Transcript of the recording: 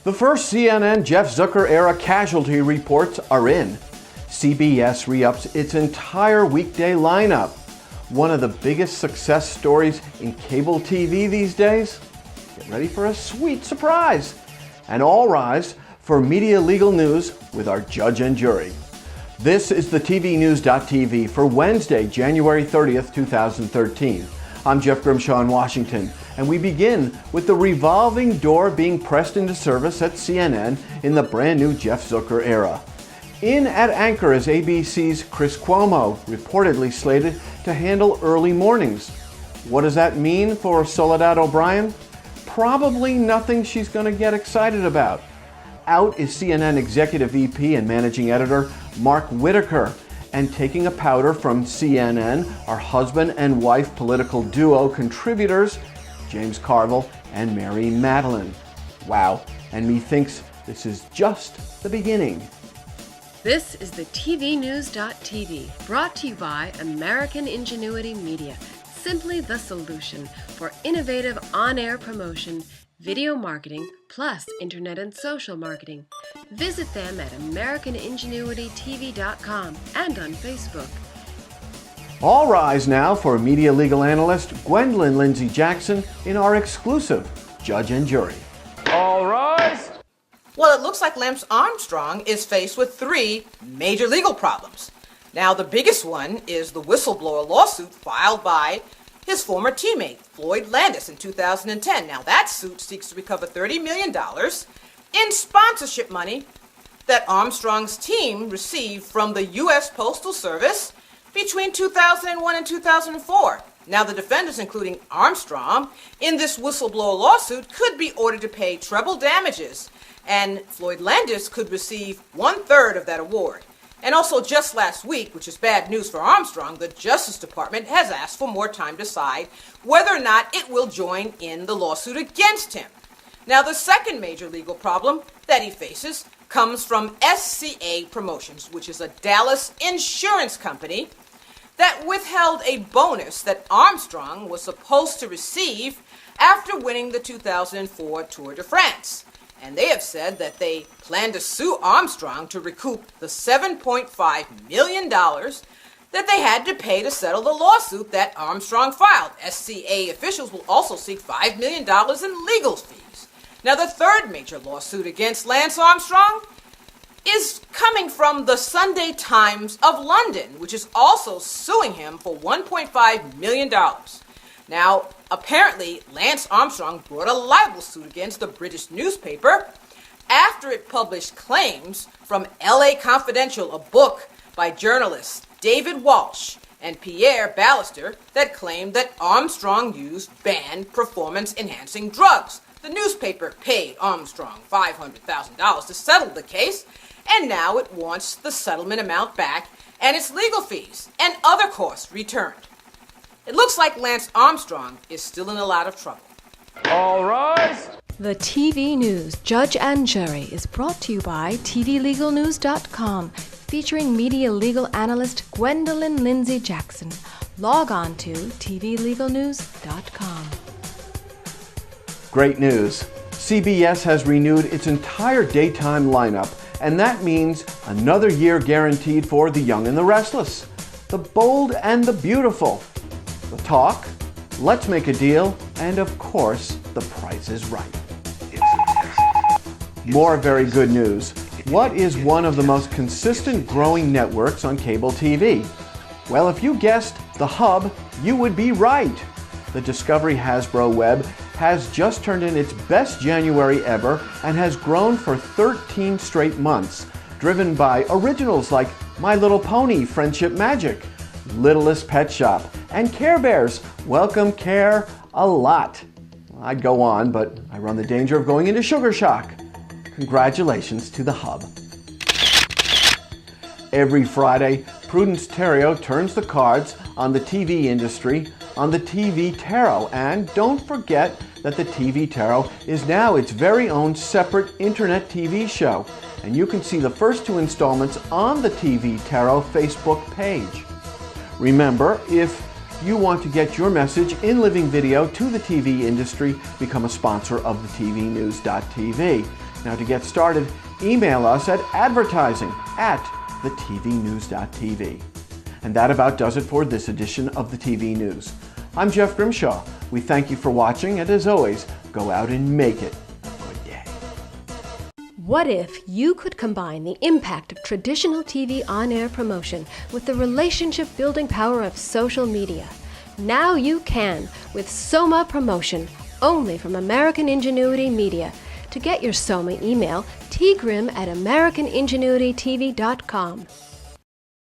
The first CNN Jeff Zucker era casualty reports are in. CBS re-ups its entire weekday lineup. One of the biggest success stories in cable TV these days? Get ready for a sweet surprise. And all rise for media legal news with our judge and jury. This is the tvnews.tv for Wednesday, January 30th, 2013. I'm Jeff Grimshaw in Washington, and we begin with the revolving door being pressed into service at CNN in the brand new Jeff Zucker era. In at anchor is ABC's Chris Cuomo, reportedly slated to handle early mornings. What does that mean for Soledad O'Brien? Probably nothing she's going to get excited about. Out is CNN Executive VP and Managing Editor Mark Whitaker, and taking a powder from CNN are husband and wife political duo contributors James Carville and Mary Madeline. Wow, and methinks this is just the beginning. This is the tvnews.tv, brought to you by American Ingenuity Media, simply the solution for innovative on-air promotion, video marketing, plus internet and social marketing. Visit them at AmericanIngenuityTV.com and on Facebook. All rise now for media legal analyst Gwendolyn Lindsay Jackson in our exclusive Judge and Jury. All rise. Well, it looks like Lance Armstrong is faced with three major legal problems. Now, the biggest one is the whistleblower lawsuit filed by his former teammate, Floyd Landis, in 2010. Now, that suit seeks to recover $30 million in sponsorship money that Armstrong's team received from the U.S. Postal Service between 2001 and 2004. Now, the defendants, including Armstrong, in this whistleblower lawsuit could be ordered to pay treble damages, and Floyd Landis could receive 1/3 of that award. And also, just last week, which is bad news for Armstrong, the Justice Department has asked for more time to decide whether or not it will join in the lawsuit against him. Now, the second major legal problem that he faces comes from SCA Promotions, which is a Dallas insurance company that withheld a bonus that Armstrong was supposed to receive after winning the 2004 Tour de France. And they have said that they plan to sue Armstrong to recoup the $7.5 million that they had to pay to settle the lawsuit that Armstrong filed. SCA officials will also seek $5 million in legal fees. Now, the third major lawsuit against Lance Armstrong is coming from the Sunday Times of London, which is also suing him for $1.5 million. Now, apparently, Lance Armstrong brought a libel suit against the British newspaper after it published claims from LA Confidential, a book by journalists David Walsh and Pierre Ballister that claimed that Armstrong used banned performance-enhancing drugs. The newspaper paid Armstrong $500,000 to settle the case, and now it wants the settlement amount back and its legal fees and other costs returned. It looks like Lance Armstrong is still in a lot of trouble. All rise. The TV News Judge and Jury is brought to you by tvlegalnews.com, featuring media legal analyst Gwendolyn Lindsay Jackson. Log on to tvlegalnews.com. Great news. CBS has renewed its entire daytime lineup, and that means another year guaranteed for The Young and the Restless, The Bold and the Beautiful, The Talk, Let's Make a Deal, and of course, The Price is Right. More very good news. What is one of the most consistent growing networks on cable TV? Well, if you guessed The Hub, you would be right. The Discovery Hasbro web has just turned in its best January ever and has grown for 13 straight months, driven by originals like My Little Pony, Friendship Magic, Littlest Pet Shop, and Care Bears, Welcome Care a lot. I'd go on, but I run the danger of going into sugar shock. Congratulations to the Hub. Every Friday, Prudence Theriault turns the cards on the TV industry on the TV Tarot, and don't forget that the TV Tarot is now its very own separate internet TV show, and you can see the first two installments on the TV Tarot Facebook page. Remember, if you want to get your message in living video to the TV industry, become a sponsor of the tvnews.tv. Now to get started, email us at advertising@thetvnews.tv. And that about does it for this edition of the TV News. I'm Jeff Grimshaw. We thank you for watching, and as always, go out and make it a good day. What if you could combine the impact of traditional TV on-air promotion with the relationship-building power of social media? Now you can with Soma Promotion, only from American Ingenuity Media. To get your Soma email, tgrim@americaningenuitytv.com.